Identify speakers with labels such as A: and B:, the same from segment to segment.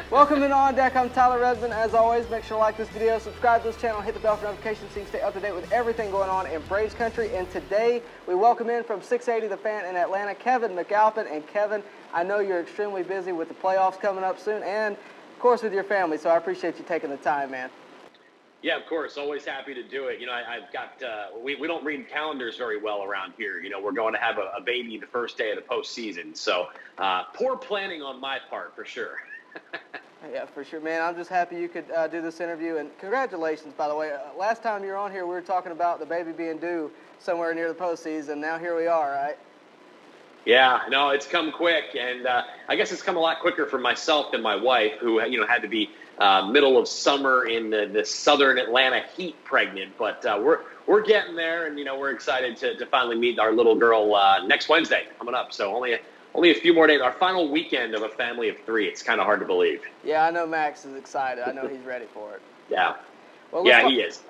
A: Welcome to On Deck. I'm Tyler Redmond. As always, make sure to like this video, subscribe to this channel, hit the bell for notifications so you can stay up to date with everything going on in Braves country. And today, we welcome in from 680 The Fan in Atlanta, Kevin McAlpin. And Kevin, I know you're extremely busy with the playoffs coming up soon and, of course, with your family, so I appreciate you taking the time, man.
B: Yeah, of course. Always happy to do it. I've got, we don't read calendars very well around here. We're going to have a baby the first day of the postseason. So poor planning on my part, for sure.
A: Yeah, for sure, man. I'm just happy you could do this interview. And congratulations, by the way. Last time you were on here, we were talking about the baby being due somewhere near the postseason. Now here we are, right?
B: Yeah, no, it's come quick. And I guess it's come a lot quicker for myself than my wife, who, had to be middle of summer in the southern Atlanta heat pregnant. But we're getting there, and, we're excited to finally meet our little girl next Wednesday coming up. So only a few more days. Our final weekend of a family of 3. It's kind of hard to believe.
A: Yeah, I know Max is excited. I know he's ready for it.
B: Yeah.
A: Well,
B: he is.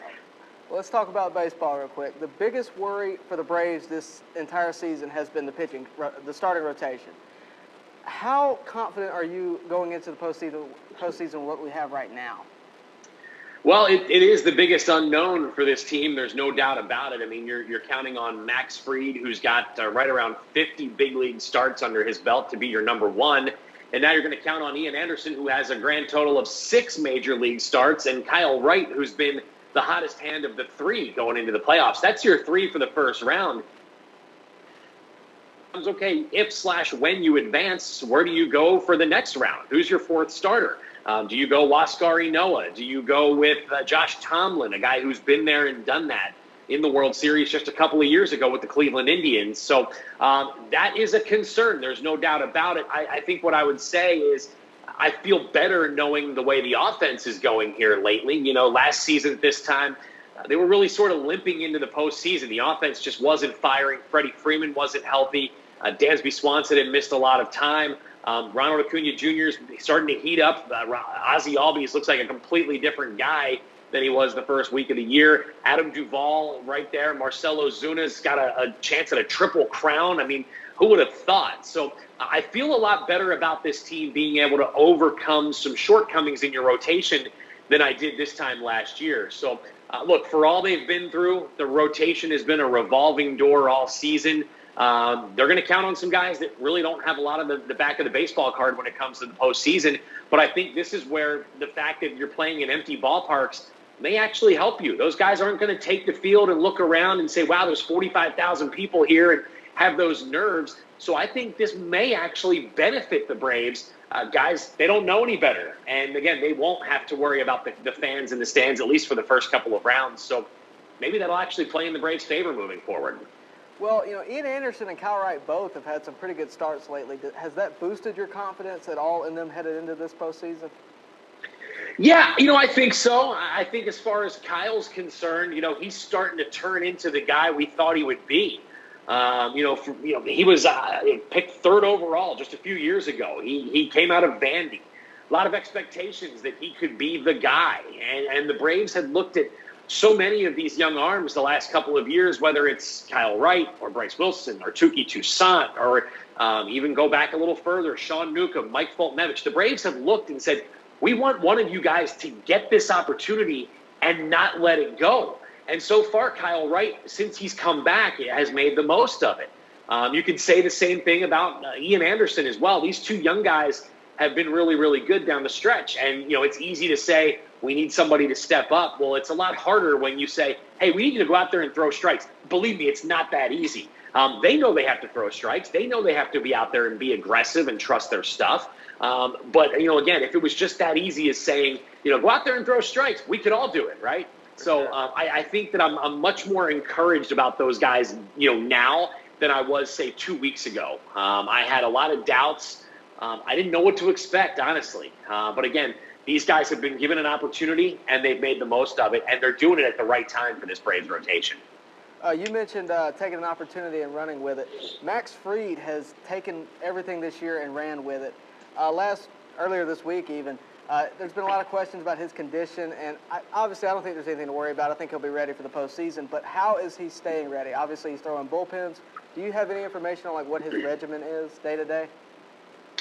A: Let's talk about baseball real quick. The biggest worry for the Braves this entire season has been the pitching, the starting rotation. How confident are you going into the postseason what we have right now?
B: Well, it is the biggest unknown for this team. There's no doubt about it. I mean, you're counting on Max Fried, who's got right around 50 big league starts under his belt to be your number one. And now you're going to count on Ian Anderson, who has a grand total of 6 major league starts, and Kyle Wright, who's been the hottest hand of the 3 going into the playoffs. That's your 3 for the first round. Okay, if/when you advance, where do you go for the next round? Who's your 4th starter? Do you go Huascar Noah? Do you go with Josh Tomlin, a guy who's been there and done that in the World Series just a couple of years ago with the Cleveland Indians? So that is a concern. There's no doubt about it. I think what I would say is I feel better knowing the way the offense is going here lately. Last season at this time, they were really sort of limping into the postseason. The offense just wasn't firing. Freddie Freeman wasn't healthy. Dansby Swanson had missed a lot of time. Ronald Acuna Jr. is starting to heat up. Ozzie Albies looks like a completely different guy than he was the first week of the year. Adam Duvall right there. Marcell Ozuna's got a chance at a triple crown. I mean, who would have thought? So I feel a lot better about this team being able to overcome some shortcomings in your rotation than I did this time last year. So, look, for all they've been through, the rotation has been a revolving door all season. They're going to count on some guys that really don't have a lot of the back of the baseball card when it comes to the postseason. But I think this is where the fact that you're playing in empty ballparks may actually help you. Those guys aren't going to take the field and look around and say, wow, there's 45,000 people here, and have those nerves. So I think this may actually benefit the Braves. Guys, they don't know any better. And, again, they won't have to worry about the fans in the stands, at least for the first couple of rounds. So maybe that'll actually play in the Braves' favor moving forward.
A: Well, Ian Anderson and Kyle Wright both have had some pretty good starts lately. Has that boosted your confidence at all in them headed into this postseason?
B: Yeah, I think so. I think as far as Kyle's concerned, he's starting to turn into the guy we thought he would be. He was picked 3rd overall just a few years ago. He came out of Vandy. A lot of expectations that he could be the guy. And the Braves had looked at so many of these young arms the last couple of years, whether it's Kyle Wright or Bryce Wilson or Touki Toussaint or even go back a little further, Sean Newcomb, Mike Foltynewicz. The Braves have looked and said, we want one of you guys to get this opportunity and not let it go. And so far, Kyle Wright, since he's come back, has made the most of it. You could say the same thing about Ian Anderson as well. These 2 young guys have been really, really good down the stretch. And, it's easy to say we need somebody to step up. Well, it's a lot harder when you say, hey, we need you to go out there and throw strikes. Believe me, it's not that easy. They know they have to throw strikes. They know they have to be out there and be aggressive and trust their stuff. But, again, if it was just that easy as saying, go out there and throw strikes, we could all do it, right? So I think that I'm much more encouraged about those guys, now than I was, say, 2 weeks ago. I had a lot of doubts. I didn't know what to expect, honestly. But, again, these guys have been given an opportunity, and they've made the most of it, and they're doing it at the right time for this Braves rotation.
A: You mentioned taking an opportunity and running with it. Max Fried has taken everything this year and ran with it. Earlier this week even, there's been a lot of questions about his condition, and obviously I don't think there's anything to worry about. I think he'll be ready for the postseason, but how is he staying ready? Obviously he's throwing bullpens. Do you have any information on what his regimen is day to day?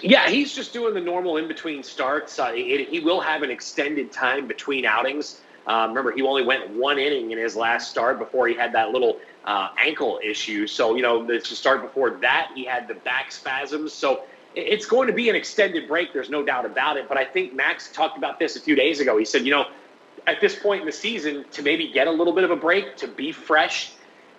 B: Yeah, he's just doing the normal in-between starts. He will have an extended time between outings. Remember, he only went 1 inning in his last start before he had that little ankle issue. So, the start before that, he had the back spasms. So it's going to be an extended break. There's no doubt about it. But I think Max talked about this a few days ago. He said, at this point in the season, to maybe get a little bit of a break, to be fresh,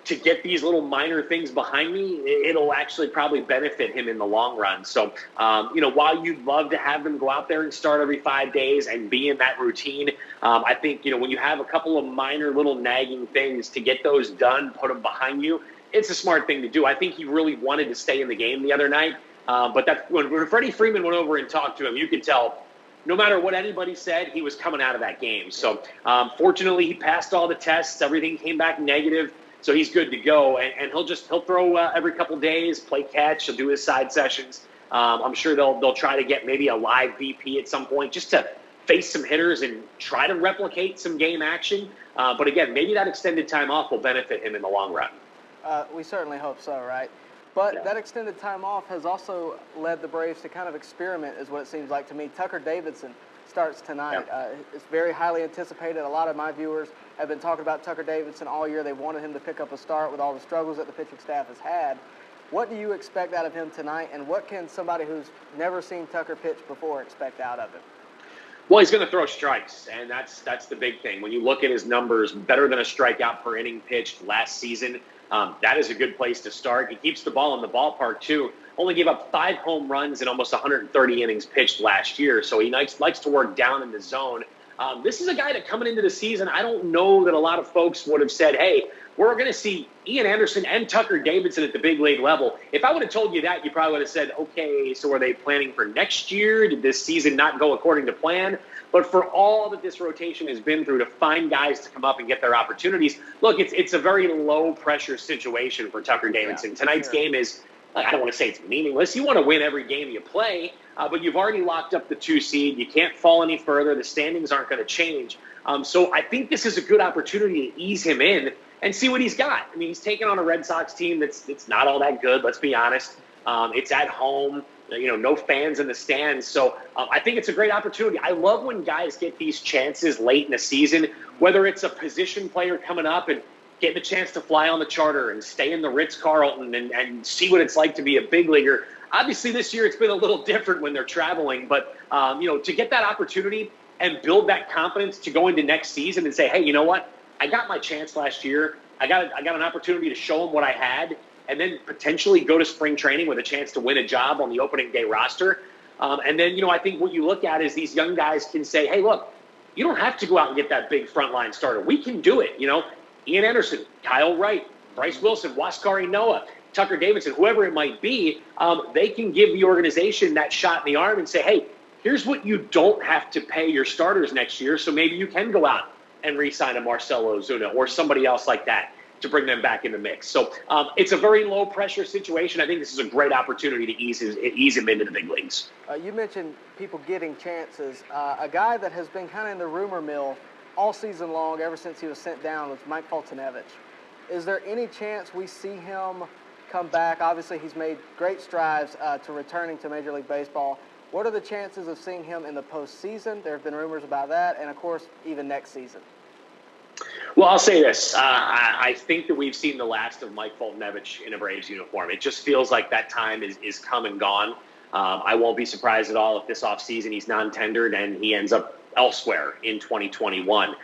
B: to get these little minor things behind me, it'll actually probably benefit him in the long run. So, while you'd love to have him go out there and start every 5 days and be in that routine, I think, when you have a couple of minor little nagging things, to get those done, put them behind you, it's a smart thing to do. I think he really wanted to stay in the game the other night. But that's when Freddie Freeman went over and talked to him, you could tell no matter what anybody said, he was coming out of that game. So, fortunately, he passed all the tests. Everything came back negative. So he's good to go, and he'll throw every couple days, play catch. He'll do his side sessions. I'm sure they'll try to get maybe a live VP at some point just to face some hitters and try to replicate some game action. But again, maybe that extended time off will benefit him in the long run.
A: We certainly hope so, right? But
B: Yeah.
A: that extended time off has also led the Braves to kind of experiment, is what it seems like to me. Tucker Davidson starts tonight.
B: Yeah.
A: It's very highly anticipated. A lot of my viewers have been talking about Tucker Davidson all year. They wanted him to pick up a start with all the struggles that the pitching staff has had. What do you expect out of him tonight, and what can somebody who's never seen Tucker pitch before expect out of him?
B: Well, he's going to throw strikes, and that's the big thing. When you look at his numbers, better than a strikeout per inning pitched last season. That is a good place to start. He keeps the ball in the ballpark, too. Only gave up 5 home runs in almost 130 innings pitched last year, so he likes to work down in the zone. This is a guy that coming into the season, I don't know that a lot of folks would have said, hey, we're going to see Ian Anderson and Tucker Davidson at the big league level. If I would have told you that, you probably would have said, okay, so are they planning for next year? Did this season not go according to plan? But for all that this rotation has been through to find guys to come up and get their opportunities, look, it's a very low-pressure situation for Tucker Davidson. Tonight's game is, I don't want to say it's meaningless. You want to win every game you play, but you've already locked up the 2 seed. You can't fall any further. The standings aren't going to change. So I think this is a good opportunity to ease him in and see what he's got. I mean, he's taking on a Red Sox team that's not all that good, let's be honest. It's at home. No fans in the stands. So I think it's a great opportunity. I love when guys get these chances late in the season, whether it's a position player coming up and getting a chance to fly on the charter and stay in the Ritz-Carlton and see what it's like to be a big leaguer. Obviously, this year it's been a little different when they're traveling, but, to get that opportunity and build that confidence to go into next season and say, hey, you know what? I got my chance last year. I got an opportunity to show them what I had, and then potentially go to spring training with a chance to win a job on the opening day roster. And then, I think what you look at is these young guys can say, hey, look, you don't have to go out and get that big frontline starter. We can do it. Ian Anderson, Kyle Wright, Bryce Wilson, Waskari Noah, Tucker Davidson, whoever it might be, they can give the organization that shot in the arm and say, hey, here's what you don't have to pay your starters next year, so maybe you can go out and re-sign a Marcelo Ozuna or somebody else like that to bring them back in the mix. So it's a very low-pressure situation. I think this is a great opportunity to ease him into the big leagues.
A: You mentioned people getting chances. A guy that has been kind of in the rumor mill all season long, ever since he was sent down, was Mike Foltynewicz. Is there any chance we see him come back? Obviously, he's made great strides to returning to Major League Baseball. What are the chances of seeing him in the postseason? There have been rumors about that, and, of course, even next season.
B: Well, I'll say this. I think that we've seen the last of Mike Foltynewicz in a Braves uniform. It just feels like that time is come and gone. I won't be surprised at all if this offseason he's non-tendered and he ends up elsewhere in 2021.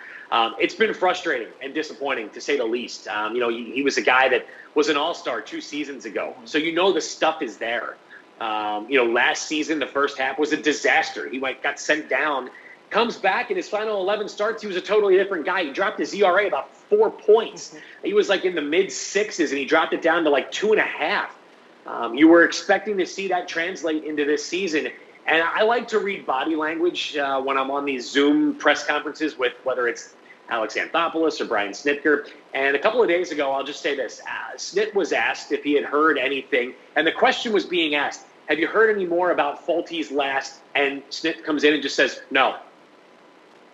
B: It's been frustrating and disappointing, to say the least. He was a guy that was an all-star 2 seasons ago, so the stuff is there. Last season, the first half was a disaster. He got sent down, comes back in his final 11 starts. He was a totally different guy. He dropped his ERA about 4 points. He was like in the mid-6s, and he dropped it down to like 2.5. You were expecting to see that translate into this season. And I like to read body language when I'm on these Zoom press conferences with whether it's Alex Anthopoulos or Brian Snitker. And a couple of days ago, I'll just say this. Snit was asked if he had heard anything, and the question was being asked, have you heard any more about Folty's last? And Snit comes in and just says, no.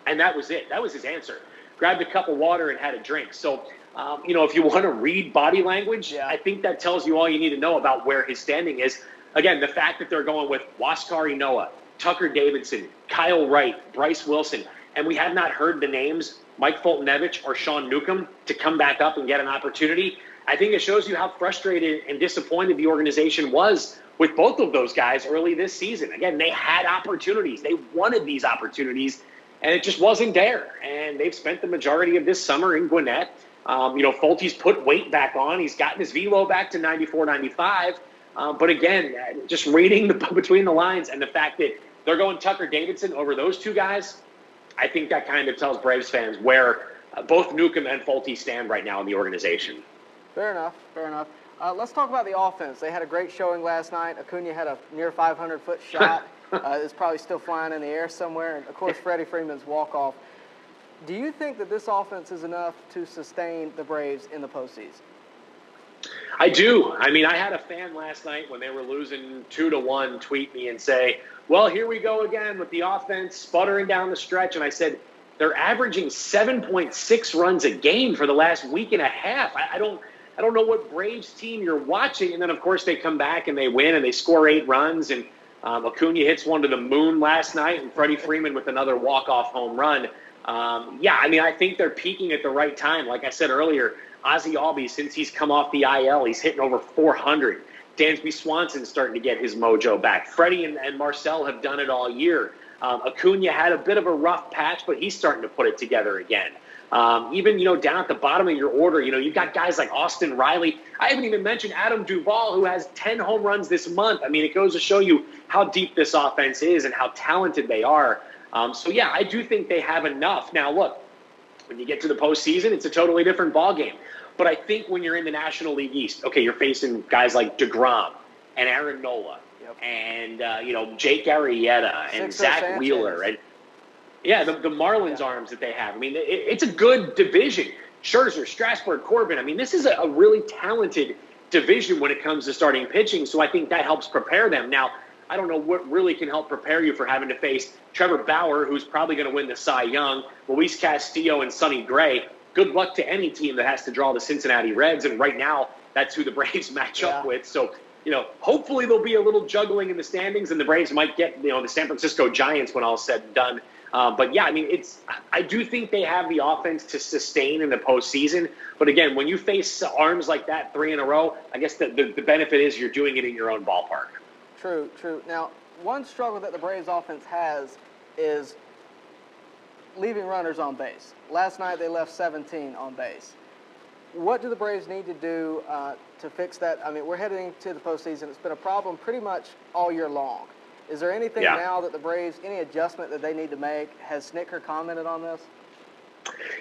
B: And that was it. That was his answer. Grabbed a cup of water and had a drink. So, if you want to read body language, I think that tells you all you need to know about where his standing is. again, the fact that they're going with Waskari Noah, Tucker Davidson, Kyle Wright, Bryce Wilson, and we have not heard the names Mike Fultonevich or Sean Newcomb to come back up and get an opportunity, I think it shows you how frustrated and disappointed the organization was with both of those guys early this season. Again, they had opportunities. They wanted these opportunities, and it just wasn't there. And they've spent the majority of this summer in Gwinnett. Fultie's put weight back on. He's gotten his velo back to 94, 95. But again, just reading between the lines and the fact that they're going Tucker Davidson over those two guys, I think that kind of tells Braves fans where both Newcomb and Fulte stand right now in the organization.
A: Fair enough. Let's talk about the offense. They had a great showing last night. Acuna had a near 500-foot shot. It's probably still flying in the air somewhere. And, of course, Freddie Freeman's walk-off. Do you think that this offense is enough to sustain the Braves in the postseason?
B: I do. I mean, I had a fan last night when they were losing 2-1 tweet me and say, well, here we go again with the offense sputtering down the stretch. And I said, they're averaging 7.6 runs a game for the last week and a half. I don't know what Braves team you're watching. And then, of course, they come back and they win and they score 8 runs. And Acuna hits one to the moon last night and Freddie Freeman with another walk-off home run. I think they're peaking at the right time. Like I said earlier, Ozzie Albies, since he's come off the IL, he's hitting over 400. Dansby Swanson's starting to get his mojo back. Freddie and Marcel have done it all year. Acuna had a bit of a rough patch, but he's starting to put it together again. Even down at the bottom of your order, you've got guys like Austin Riley. I haven't even mentioned Adam Duvall, who has 10 home runs this month. I mean, it goes to show you how deep this offense is and how talented they are. I do think they have enough. Now, look, when you get to the postseason, it's a totally different ballgame. But I think when you're in the National League East, okay, you're facing guys like DeGrom and Aaron Nola and, Jake Arrieta and Zach
A: Sanchez.
B: Wheeler. And, the Marlins arms that they have. I mean, it's a good division. Scherzer, Strasburg, Corbin. I mean, this is a really talented division when it comes to starting pitching, so I think that helps prepare them. Now, I don't know what really can help prepare you for having to face Trevor Bauer, who's probably going to win the Cy Young, Luis Castillo, and Sonny Gray. Good luck to any team that has to draw the Cincinnati Reds, and right now that's who the Braves match up with. So, hopefully there'll be a little juggling in the standings, and the Braves might get, the San Francisco Giants when all's said and done. I do think they have the offense to sustain in the postseason. But again, when you face arms like that 3 in a row, I guess the benefit is you're doing it in your own ballpark.
A: True. Now, one struggle that the Braves offense has is leaving runners on base. Last night they left 17 on base. What do the Braves need to do to fix that? I mean, we're heading to the postseason. It's been a problem pretty much all year long. Is there anything now that the Braves, any adjustment that they need to make? Has Snitker commented on this?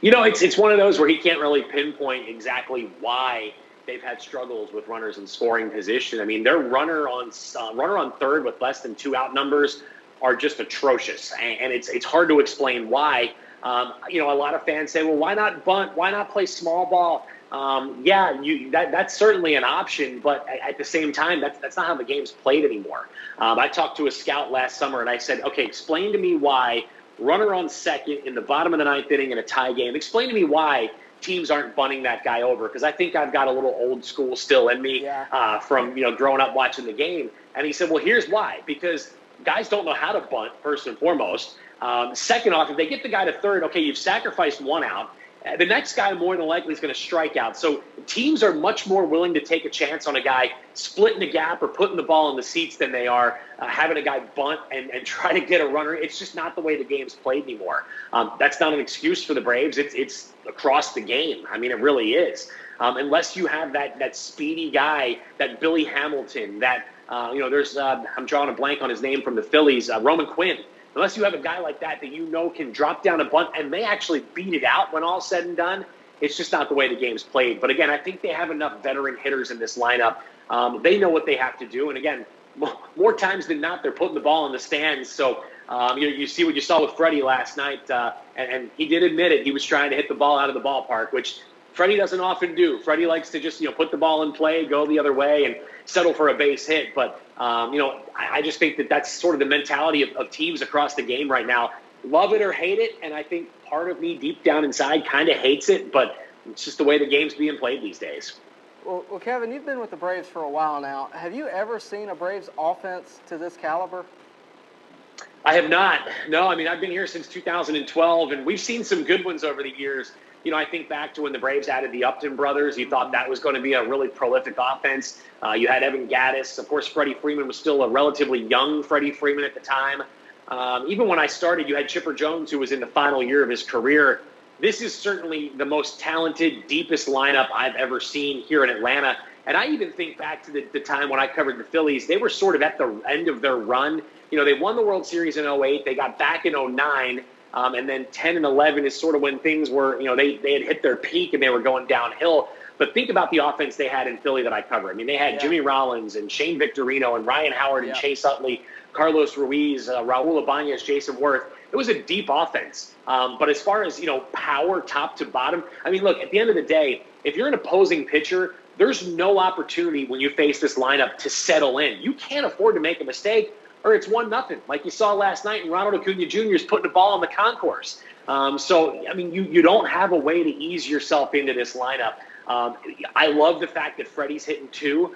B: It's one of those where he can't really pinpoint exactly why they've had struggles with runners in scoring position. I mean, their runner on third with less than 2 out numbers are just atrocious, and it's hard to explain why. A lot of fans say, well, why not bunt? Why not play small ball? That's certainly an option, but at the same time, that's not how the game's played anymore. I talked to a scout last summer, and I said, okay, explain to me why runner on second in the bottom of the 9th inning in a tie game. Explain to me why teams aren't bunting that guy over, because I think I've got a little old school still in me from growing up watching the game. And he said, well, here's why. Because guys don't know how to bunt, first and foremost. Second off, if they get the guy to third, okay, you've sacrificed 1 out. The next guy more than likely is going to strike out. So teams are much more willing to take a chance on a guy splitting the gap or putting the ball in the seats than they are having a guy bunt and try to get a runner. It's just not the way the game's played anymore. That's not an excuse for the Braves. It's across the game. I mean, it really is. Unless you have that speedy guy, that Billy Hamilton, there's I'm drawing a blank on his name from the Phillies, Roman Quinn. Unless you have a guy like that can drop down a bunt and may actually beat it out when all's said and done, it's just not the way the game's played. But again, I think they have enough veteran hitters in this lineup. They know what they have to do. And again, more times than not, they're putting the ball in the stands. So you see what you saw with Freddie last night. And he did admit it. He was trying to hit the ball out of the ballpark, which Freddie doesn't often do. Freddie likes to just, put the ball in play, go the other way, and settle for a base hit. But, I just think that's sort of the mentality of teams across the game right now. Love it or hate it, and I think part of me deep down inside kind of hates it, but it's just the way the game's being played these days.
A: Well, Kevin, you've been with the Braves for a while now. Have you ever seen a Braves offense to this caliber?
B: I have not. No, I mean, I've been here since 2012, and we've seen some good ones over the years. You know, I think back to when the Braves added the Upton brothers. You thought that was going to be a really prolific offense. You had Evan Gattis. Of course, Freddie Freeman was still a relatively young Freddie Freeman at the time. Even when I started, you had Chipper Jones, who was in the final year of his career. This is certainly the most talented, deepest lineup I've ever seen here in Atlanta. And I even think back to the time when I covered the Phillies. They were sort of at the end of their run. You know, they won the World Series in 08. They got back in 09. And then 10 and 11 is sort of when things were, you know, they had hit their peak and they were going downhill. But think about the offense they had in Philly that I covered. I mean, they had Jimmy Rollins and Shane Victorino and Ryan Howard and Chase Utley, Carlos Ruiz, Raul Ibanez, Jason Worth. It was a deep offense. But as far as, you know, power top to bottom, I mean, look, at the end of the day, if you're an opposing pitcher, there's no opportunity when you face this lineup to settle in. You can't afford to make a mistake, or it's 1-0, like you saw last night, and Ronald Acuna Jr. is putting the ball on the concourse. So, I mean, you don't have a way to ease yourself into this lineup. I love the fact that Freddie's hitting 2.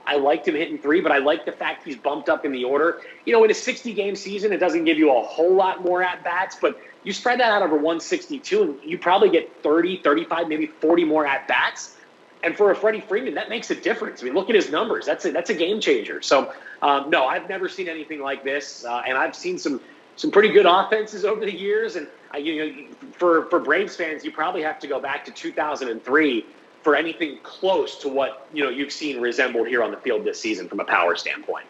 B: I liked him hitting 3, but I like the fact he's bumped up in the order. You know, in a 60-game season, it doesn't give you a whole lot more at-bats, but you spread that out over 162, and you probably get 30, 35, maybe 40 more at-bats. And for a Freddie Freeman, that makes a difference. I mean, look at his numbers. That's a game changer. So, no, I've never seen anything like this, and I've seen some pretty good offenses over the years. And you know, for Braves fans, you probably have to go back to 2003 for anything close to what you've seen resembled here on the field this season from a power standpoint.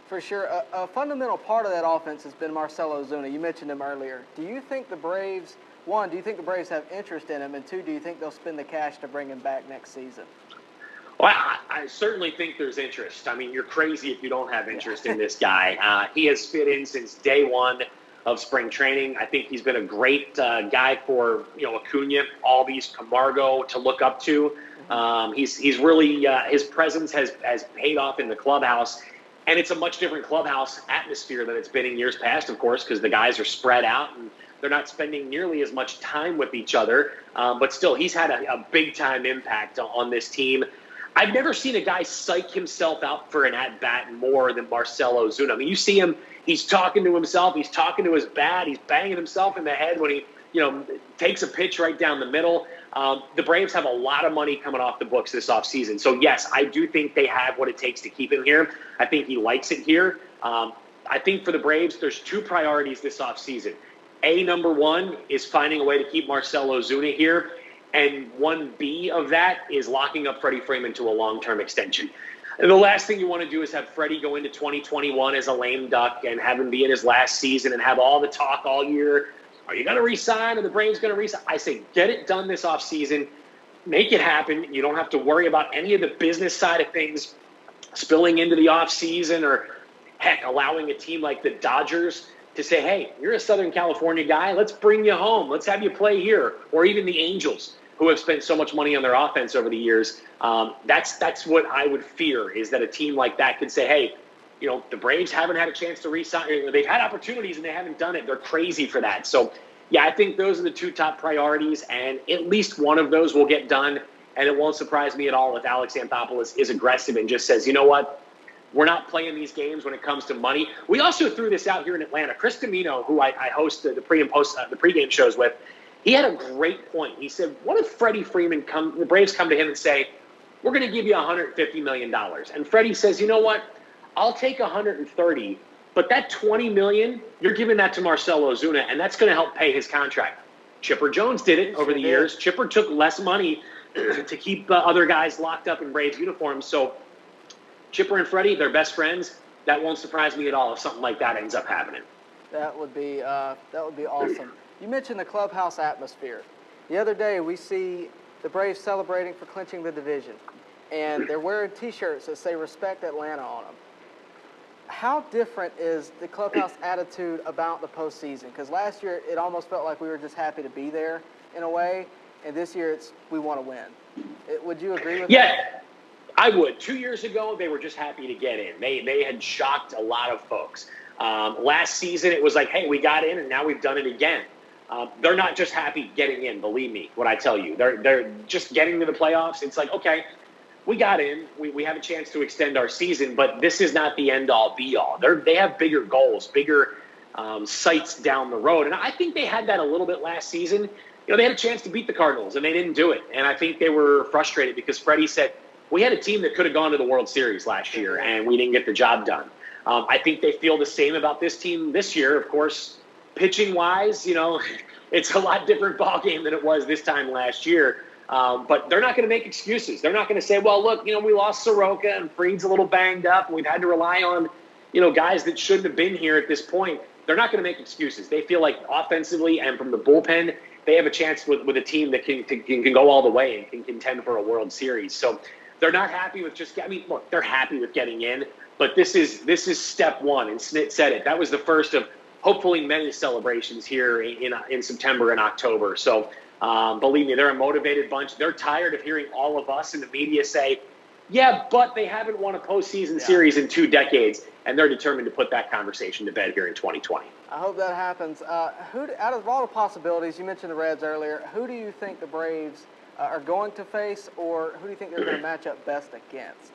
A: For sure, a fundamental part of that offense has been Marcell Ozuna. You mentioned him earlier. Do you think the Braves? One, do you think the Braves have interest in him? And two, do you think they'll spend the cash to bring him back next season?
B: Well, I certainly think there's interest. I mean, you're crazy if you don't have interest in this guy. He has fit in since day one of spring training. I think he's been a great guy for Acuna, Albies, Camargo to look up to. He's really his presence has paid off in the clubhouse, and it's a much different clubhouse atmosphere than it's been in years past, of course, because the guys are spread out and they're not spending nearly as much time with each other. But still, he's had a big-time impact on this team. I've never seen a guy psych himself out for an at-bat more than Marcell Ozuna. I mean, you see him, he's talking to himself, he's talking to his bat, he's banging himself in the head when he takes a pitch right down the middle. The Braves have a lot of money coming off the books this offseason. So, yes, I do think they have what it takes to keep him here. I think he likes it here. I think for the Braves, there's two priorities this offseason. Number one is finding a way to keep Marcell Ozuna here. And 1B of that is locking up Freddie Freeman to a long-term extension. And the last thing you want to do is have Freddie go into 2021 as a lame duck and have him be in his last season and have all the talk all year. Are you going to re-sign? Are the Braves going to re-sign? I say get it done this offseason. Make it happen. You don't have to worry about any of the business side of things spilling into the offseason or, heck, allowing a team like the Dodgers to say, hey, you're a Southern California guy. Let's bring you home. Let's have you play here. Or even the Angels, who have spent so much money on their offense over the years. That's what I would fear, is that a team like that could say, hey, the Braves haven't had a chance to re-sign. They've had opportunities and they haven't done it. They're crazy for that. So, yeah, I think those are the two top priorities, and at least one of those will get done. And it won't surprise me at all if Alex Anthopoulos is aggressive and just says, you know what? We're not playing these games when it comes to money. We also threw this out here in Atlanta. Chris Domino, who I host the pre and post the pregame shows with, he had a great point. He said, "What if Freddie Freeman the Braves come to him and say, we're going to give you $150 million?" And Freddie says, "You know what? I'll take 130, but that $20 million, you're giving that to Marcell Ozuna, and that's going to help pay his contract." Chipper Jones did it over the years. Chipper took less money to keep other guys locked up in Braves uniforms. So Chipper and Freddie, they're best friends. That won't surprise me at all if something like that ends up happening.
A: That would be awesome. You mentioned the clubhouse atmosphere. The other day, we see the Braves celebrating for clinching the division, and they're wearing T-shirts that say "Respect Atlanta" on them. How different is the clubhouse attitude about the postseason? Because last year, it almost felt like we were just happy to be there in a way, and this year, it's we want to win. Would you agree with that?
B: Yeah. I would. 2 years ago, they were just happy to get in. They had shocked a lot of folks. Last season, it was like, hey, we got in, and now we've done it again. They're not just happy getting in, believe me, what I tell you. They're just getting to the playoffs. It's like, okay, we got in. We have a chance to extend our season, but this is not the end-all, be-all. They have bigger goals, bigger sights down the road. And I think they had that a little bit last season. They had a chance to beat the Cardinals, and they didn't do it. And I think they were frustrated because Freddie said, we had a team that could have gone to the World Series last year, and we didn't get the job done. I think they feel the same about this team this year. Of course, pitching-wise, it's a lot different ballgame than it was this time last year. But they're not going to make excuses. They're not going to say, well, look, we lost Soroka and Fried's a little banged up, and we've had to rely on, guys that shouldn't have been here at this point. They're not going to make excuses. They feel like offensively and from the bullpen, they have a chance with a team that can go all the way and can contend for a World Series. So they're not happy with look, they're happy with getting in, but this is step one. And Snit said it. That was the first of hopefully many celebrations here in September and October. So believe me, they're a motivated bunch. They're tired of hearing all of us in the media say, yeah, but they haven't won a postseason series in 2 decades, and they're determined to put that conversation to bed here in 2020.
A: I hope that happens. Out of all the possibilities, you mentioned the Reds earlier, who do you think the Braves are going to face, or who do you think they're going to match up best against?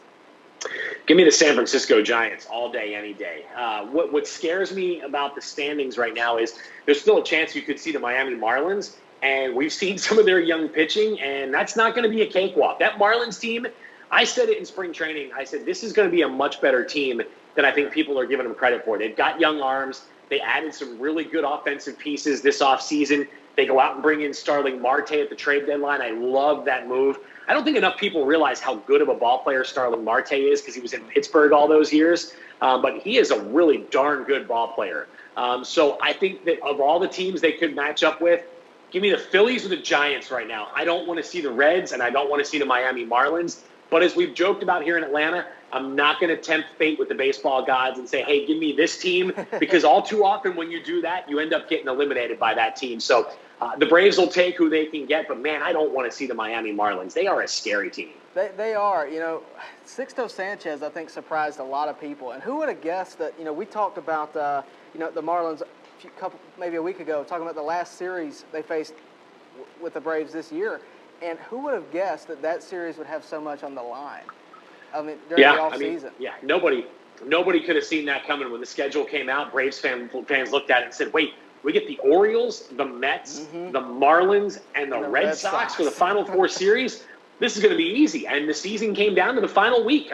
B: Give me the San Francisco Giants all day, any day. What scares me about the standings right now is there's still a chance you could see the Miami Marlins, and we've seen some of their young pitching, and that's not going to be a cakewalk. That Marlins team, I said it in spring training. I said this is going to be a much better team than I think people are giving them credit for. They've got young arms. They added some really good offensive pieces this offseason. They go out and bring in Starling Marte at the trade deadline. I love that move. I don't think enough people realize how good of a ball player Starling Marte is because he was in Pittsburgh all those years. But he is a really darn good ball player. So I think that of all the teams they could match up with, give me the Phillies or the Giants right now. I don't want to see the Reds, and I don't want to see the Miami Marlins. But as we've joked about here in Atlanta, I'm not going to tempt fate with the baseball gods and say, hey, give me this team, because all too often when you do that, you end up getting eliminated by that team. So the Braves will take who they can get, but, man, I don't want to see the Miami Marlins. They are a scary team.
A: They are. Sixto Sanchez, I think, surprised a lot of people. And who would have guessed that, we talked about, the Marlins maybe a week ago, talking about the last series they faced with the Braves this year. And who would have guessed that series would have so much on the line? During the offseason. Nobody could have seen that coming when the schedule came out. Braves fans looked at it and said, wait, we get the Orioles, the Mets, the Marlins, and the Red Sox for the Final Four series? This is going to be easy. And the season came down to the final week.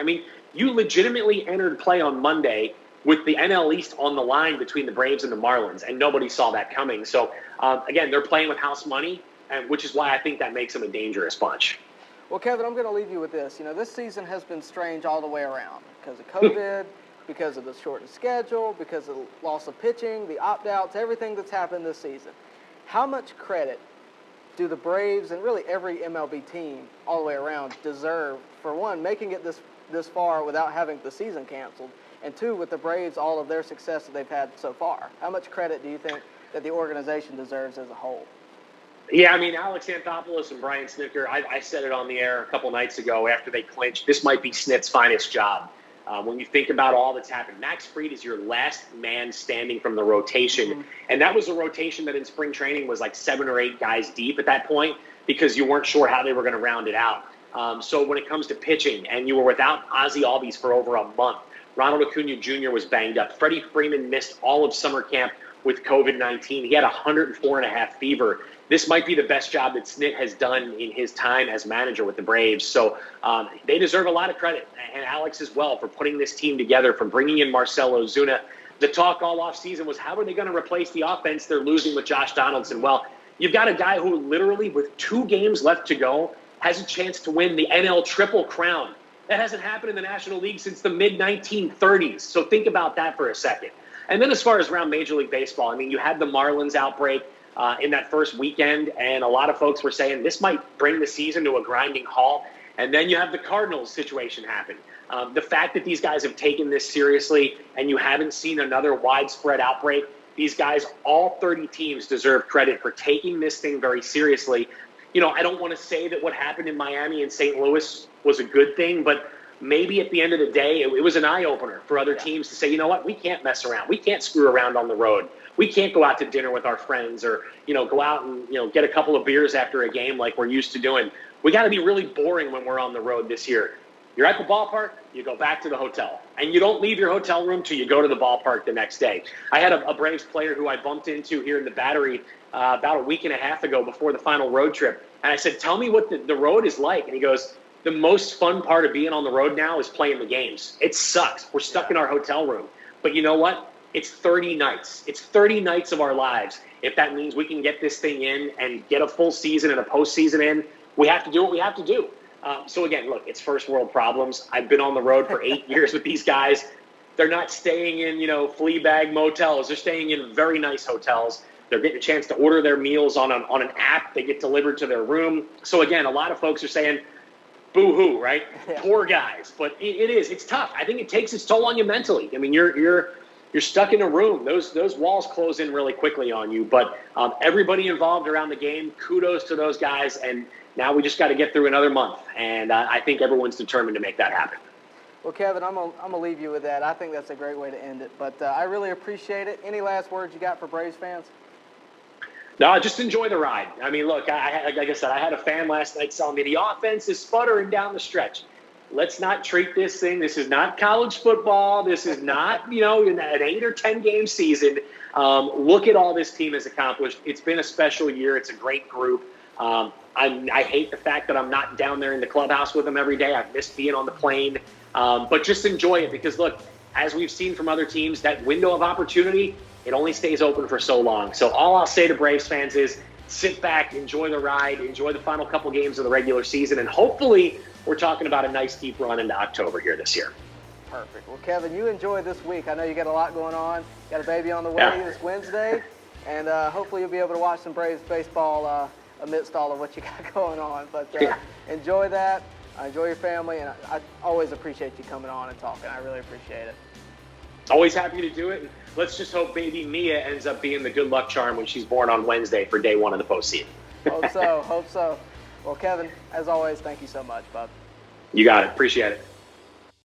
A: You legitimately entered play on Monday with the NL East on the line between the Braves and the Marlins, and nobody saw that coming. So, again, they're playing with house money, which is why I think that makes them a dangerous bunch. Well, Kevin, I'm going to leave you with this. This season has been strange all the way around because of COVID, because of the shortened schedule, because of the loss of pitching, the opt-outs, everything that's happened this season. How much credit do the Braves and really every MLB team all the way around deserve, for one, making it this far without having the season canceled, and two, with the Braves, all of their success that they've had so far? How much credit do you think that the organization deserves as a whole?
B: Yeah, Alex Anthopoulos and Brian Snitker, I said it on the air a couple nights ago after they clinched, this might be Snit's finest job. When you think about all that's happened, Max Fried is your last man standing from the rotation. And that was a rotation that in spring training was like 7 or 8 guys deep at that point because you weren't sure how they were going to round it out. So when it comes to pitching, and you were without Ozzie Albies for over a month, Ronald Acuna Jr. was banged up. Freddie Freeman missed all of summer camp with COVID-19. He had 104.5 fever. This might be the best job that Snit has done in his time as manager with the Braves. So they deserve a lot of credit, and Alex as well, for putting this team together, for bringing in Marcell Ozuna. The talk all offseason was, how are they going to replace the offense they're losing with Josh Donaldson? Well, you've got a guy who literally, with 2 games left to go, has a chance to win the NL Triple Crown. That hasn't happened in the National League since the mid-1930s. So think about that for a second. And then as far as around Major League Baseball, you had the Marlins outbreak in that first weekend, and a lot of folks were saying this might bring the season to a grinding halt. And then you have the Cardinals situation happen. The fact that these guys have taken this seriously and you haven't seen another widespread outbreak, these guys, all 30 teams, deserve credit for taking this thing very seriously. I don't want to say that what happened in Miami and St. Louis was a good thing, but maybe at the end of the day, it was an eye-opener for other teams to say, you know what, we can't mess around. We can't screw around on the road. We can't go out to dinner with our friends or, go out and, get a couple of beers after a game like we're used to doing. We got to be really boring when we're on the road this year. You're at the ballpark, you go back to the hotel. And you don't leave your hotel room till you go to the ballpark the next day. I had a Braves player who I bumped into here in the Battery about a week and a half ago before the final road trip. And I said, tell me what the road is like. And he goes, the most fun part of being on the road now is playing the games. It sucks. We're stuck in our hotel room. But you know what? It's 30 nights. It's 30 nights of our lives. If that means we can get this thing in and get a full season and a postseason in, we have to do what we have to do. So again, look, it's first world problems. I've been on the road for 8 years with these guys. They're not staying in, flea bag motels. They're staying in very nice hotels. They're getting a chance to order their meals on an app. They get delivered to their room. So again, a lot of folks are saying, boo-hoo, right? Yeah. Poor guys. But it's tough. I think it takes its toll on you mentally. I mean, you're stuck in a room. Those walls close in really quickly on you. But everybody involved around the game, kudos to those guys. And now we just got to get through another month. And I think everyone's determined to make that happen.
A: Well, Kevin, I'm gonna leave you with that. I think that's a great way to end it. But I really appreciate it. Any last words you got for Braves fans?
B: No, just enjoy the ride. I mean, look, like I said, I had a fan last night telling me the offense is sputtering down the stretch. Let's not treat this thing. This is not college football. This is not, an 8 or 10 game season. Look at all this team has accomplished. It's been a special year. It's a great group. I hate the fact that I'm not down there in the clubhouse with them every day. I've missed being on the plane. But just enjoy it because, look, as we've seen from other teams, that window of opportunity, it only stays open for so long. So all I'll say to Braves fans is sit back, enjoy the ride, enjoy the final couple games of the regular season, and hopefully we're talking about a nice deep run into October here this year.
A: Perfect. Well, Kevin, you enjoy this week. I know you got a lot going on. Got a baby on the way this Wednesday, and hopefully you'll be able to watch some Braves baseball amidst all of what you got going on. But enjoy that. Enjoy your family, and I always appreciate you coming on and talking. I really appreciate it.
B: Always happy to do it. Let's just hope baby Mia ends up being the good luck charm when she's born on Wednesday for day one of the postseason.
A: Hope so. Well, Kevin, as always, thank you so much, bud.
B: You got it. Appreciate it.